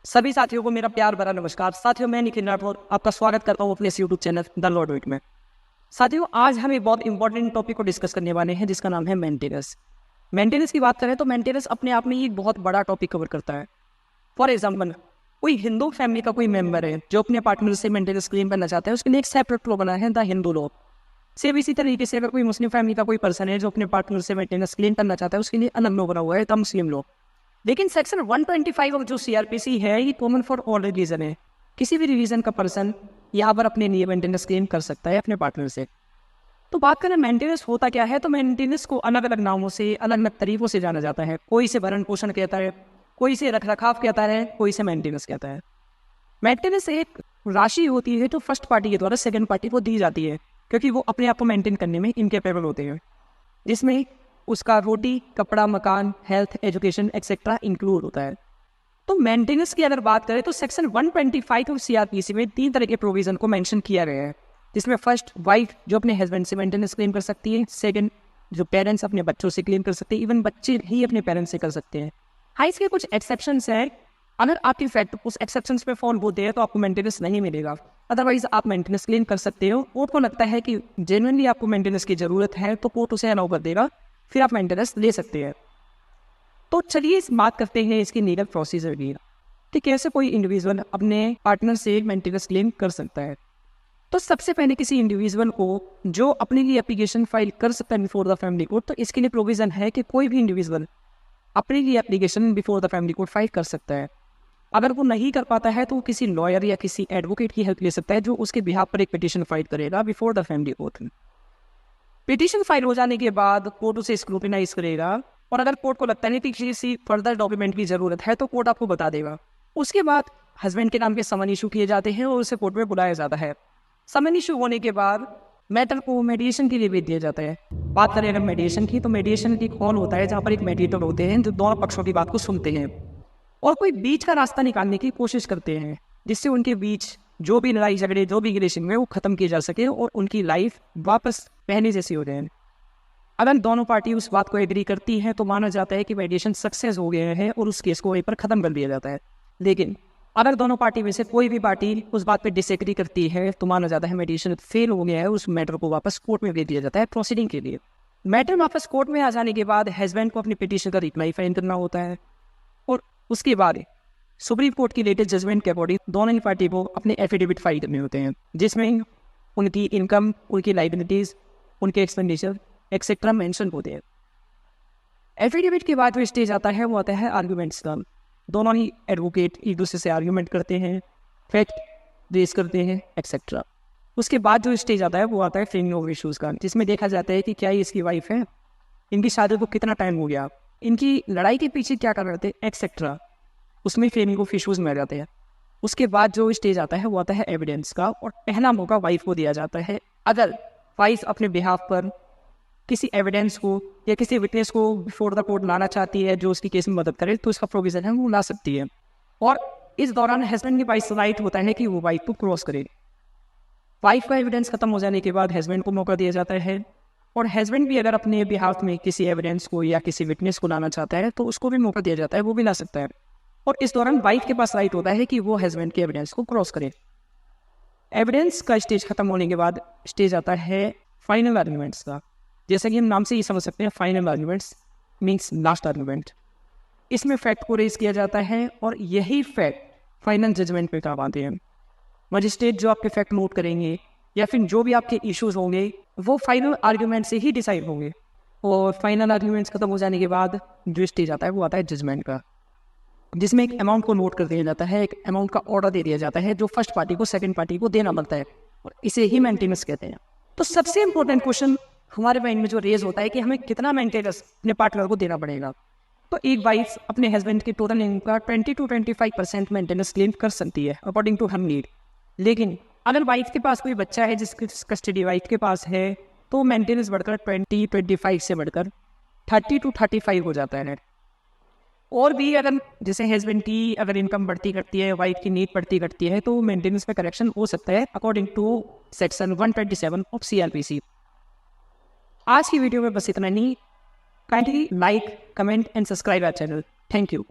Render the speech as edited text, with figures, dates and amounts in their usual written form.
सभी साथियों को मेरा प्यार भरा नमस्कार। साथियों, मैं निखिल राठौर आपका स्वागत करता हूँ अपने इस यूट्यूब चैनल द लॉर्ड विट में। साथियों, आज हम एक बहुत इंपॉर्टेंट टॉपिक को डिस्कस करने वाले हैं जिसका नाम है मेंटेनेंस। मेंटेनेंस की बात करें तो मेंटेनेंस अपने आप में एक बहुत बड़ा टॉपिक कवर करता है। फॉर एग्जाम्पल, कोई हिंदू फैमिली का कोई मेंबर है जो अपने पार्टनर से मेंटेनेंस क्लेम करना चाहता है, उसके लिए एक सेपरेट लॉ बना है, द हिंदू लॉ। सेम इसी तरीके से अगर कोई मुस्लिम फैमिली का कोई पर्सन है जो अपने पार्टनर से मेंटेनेंस क्लेम करना चाहता है, उसके लिए अलग लॉ बना हुआ है, द मुस्लिम लॉ। लेकिन सेक्शन 125 ऑफ जो सीआरपीसी है ये कॉमन फॉर ऑल रिलीजन है। किसी भी रिलीजन का पर्सन यहाँ पर अपने लिए मेंटेनेंस क्लेम कर सकता है अपने पार्टनर से। तो बात करें मेंटेनेंस होता क्या है, तो मेंटेनेंस को अलग अलग नामों से अलग अलग तरीकों से जाना जाता है। कोई इसे भरण पोषण कहता है, कोई इसे रख रखाव कहता है, कोई इसे मेंटेनेंस कहता है। मेंटेनेंस एक राशि होती है जो फर्स्ट पार्टी के द्वारा सेकंड पार्टी को दी जाती है, क्योंकि वो अपने आप को मेंटेन करने में इनकेपेबल होते हैं, जिसमें उसका रोटी, कपड़ा, मकान, हेल्थ, एजुकेशन एक्सेट्रा इंक्लूड होता है। तो मेंटेनेंस की अगर बात करें तो सेक्शन 125 ऑफ सीआरपीसी में 3 तरह के प्रोविजन को मेंशन किया गया है, जिसमें फर्स्ट, वाइफ जो अपने हस्बैंड से मेंटेनेंस क्लेम कर सकती है। सेकंड, जो पेरेंट्स अपने बच्चों से क्लेम कर सकते हैं, इवन बच्चे ही अपने पेरेंट्स से कर सकते हैं। हाँ, इसके कुछ एक्सेप्शंस हैं। अगर आपकी फैक्ट उस एक्सेप्शंस पे फॉल होते हैं तो आपको मेंटेनेंस नहीं मिलेगा, अदरवाइज आप मेंटेनेंस क्लेम कर सकते हो। कोर्ट को लगता है कि जेन्युइनली आपको मेंटेनेंस की जरूरत है तो कोर्ट उसे अलाउ कर देगा, फिर आप मेंटेनेंस ले सकते हैं। तो चलिए इस बात करते हैं इसकी लीगल प्रोसीजर की, कि कैसे कोई इंडिविजुअल अपने पार्टनर से मेंटेनेंस क्लेम कर सकता है। तो सबसे पहले किसी इंडिविजुअल को जो अपने लिए एप्लीकेशन फाइल कर सकता है बिफोर द फैमिली कोर्ट, तो इसके लिए प्रोविजन है कि कोई भी इंडिविजुअल अपने लिए application before the family court file कर सकता है। अगर वो नहीं कर पाता है तो वो किसी लॉयर या किसी एडवोकेट की हेल्प ले सकता है, जो उसके बिहाफ पर एक पिटीशन फाइल करेगा before the family court. Petition file हो जाने के बाद कोर्ट उसे स्क्रूटिनाइज करेगा, और अगर कोर्ट को लगता है कि किसी फर्दर डॉक्यूमेंट की जरूरत है तो कोर्ट आपको बता देगा। उसके बाद हस्बैंड के नाम के समन इशू किए जाते हैं और उसे कोर्ट में बुलाया जाता है। समन इशू होने के बाद मैटर को मेडिएशन के लिए भेज दिया जाता है। बात करें अगर मेडिएशन की, तो मेडिएशन एक हॉल होता है जहाँ पर एक मेडिएटर होते हैं जो दोनों पक्षों की बात को सुनते हैं और कोई बीच का रास्ता निकालने की कोशिश करते हैं, जिससे उनके बीच जो भी लड़ाई झगड़े, जो भी रिलेशन में वो खत्म किए जा सके और उनकी लाइफ वापस पहले जैसी हो जाए। अगर दोनों पार्टी उस बात को एग्री करती है तो माना जाता है कि मेडिएशन सक्सेस हो गया है और उस केस को वहीं पर खत्म कर दिया जाता है। लेकिन अगर दोनों पार्टी में से कोई भी पार्टी उस बात पे डिसएग्री करती है तो माना जाता है मेडिएशन फेल हो गया है, उस मैटर को वापस कोर्ट में भेज दिया जाता है प्रोसीडिंग के लिए। मैटर वापस कोर्ट में आ जाने के बाद हस्बैंड को अपनी पिटीशन का रिप्लाई फाइल करना होता है, और उसके बाद सुप्रीम कोर्ट की लेटेस्ट जजमेंट के अकॉर्डिंग दोनों ही पार्टी को अपने एफिडेविट फाइल करने होते हैं, जिसमें उनकी इनकम, उनकी लाइबिलिटीज, उनके एक्सपेंडिचर एक्सेट्रा मेंशन होते हैं। एफिडेविट के बाद जो स्टेज आता है वो आता है आर्ग्यूमेंट्स का। दोनों ही एडवोकेट एक दूसरे से आर्ग्यूमेंट करते हैं, फैक्ट रेज करते हैं एक्सेट्रा। उसके बाद जो स्टेज आता है वो आता है फ्रेमिंग ऑफ इशूज़ का, जिसमें देखा जाता है कि क्या ये इसकी वाइफ है, इनकी शादी को कितना टाइम हो गया, इनकी लड़ाई के पीछे क्या कर रहे थे एक्सेट्रा। उसमें फ्रेमिंग ऑफ इशूज़ में आ जाते हैं। उसके बाद जो स्टेज आता है वो आता है एविडेंस का, और पहला मौका वाइफ को दिया जाता है। अगर वाइफ अपने बिहाफ पर किसी एविडेंस को या किसी विटनेस को बिफोर द कोर्ट लाना चाहती है जो उसकी केस में मदद करे, तो इसका प्रोविजन है वो ला सकती है। और इस दौरान हस्बैंड के पास राइट होता है कि वो वाइफ को क्रॉस करे। वाइफ का एविडेंस खत्म हो जाने के बाद हस्बैंड को मौका दिया जाता है, और हस्बैंड भी अगर अपने बिहाफ में किसी एविडेंस को या किसी विटनेस को लाना चाहता है तो उसको भी मौका दिया जाता है, वो भी ला सकता है। और इस दौरान वाइफ के पास राइट होता है कि वो हस्बैंड के एविडेंस को क्रॉस करे। एविडेंस का स्टेज खत्म होने के बाद स्टेज आता है फाइनल आर्ग्यूमेंट्स का। जैसा कि हम नाम से ही समझ सकते हैं, final arguments means last argument. इसमें फैक्ट को रेज किया जाता है और यही फैक्ट फाइनल जजमेंट पे काम आते हैं। मजिस्ट्रेट जो आपके फैक्ट नोट करेंगे या फिर जो भी आपके इश्यूज होंगे वो फाइनल आर्ग्यूमेंट से ही डिसाइड होंगे। और फाइनल आर्ग्यूमेंट्स खत्म हो जाने के बाद जो स्टेज आता है वो आता है जजमेंट का, जिसमें एक अमाउंट को नोट कर दिया जाता है, एक अमाउंट का ऑर्डर दे दिया जाता है जो फर्स्ट पार्टी को सेकंड पार्टी को देना पड़ता है, और इसे ही मेंटेनेंस कहते हैं। तो सबसे इंपॉर्टेंट क्वेश्चन हमारे माइंड में जो रेज होता है कि हमें कितना मेंटेनेंस अपने पार्टनर को देना पड़ेगा। तो एक वाइफ अपने हस्बैंड के टोटल इनकम का 20 to 25% मेंटेनेंस क्लेम कर सकती है अकॉर्डिंग टू हर नीड। लेकिन अगर वाइफ के पास कोई बच्चा है जिसकी कस्टडी वाइफ के पास है तो मेंटेनेंस बढ़कर 25 से बढ़कर 30 to 35 हो जाता है। और भी अगर जैसे हस्बैंड की अगर इनकम बढ़ती करती है, वाइफ की नीड बढ़ती करती है, तो मेंटेनेंस में करेक्शन हो सकता है according to section 127 of CrPC. आज की वीडियो में बस इतना ही। Kindly like, comment and subscribe our channel. Thank you.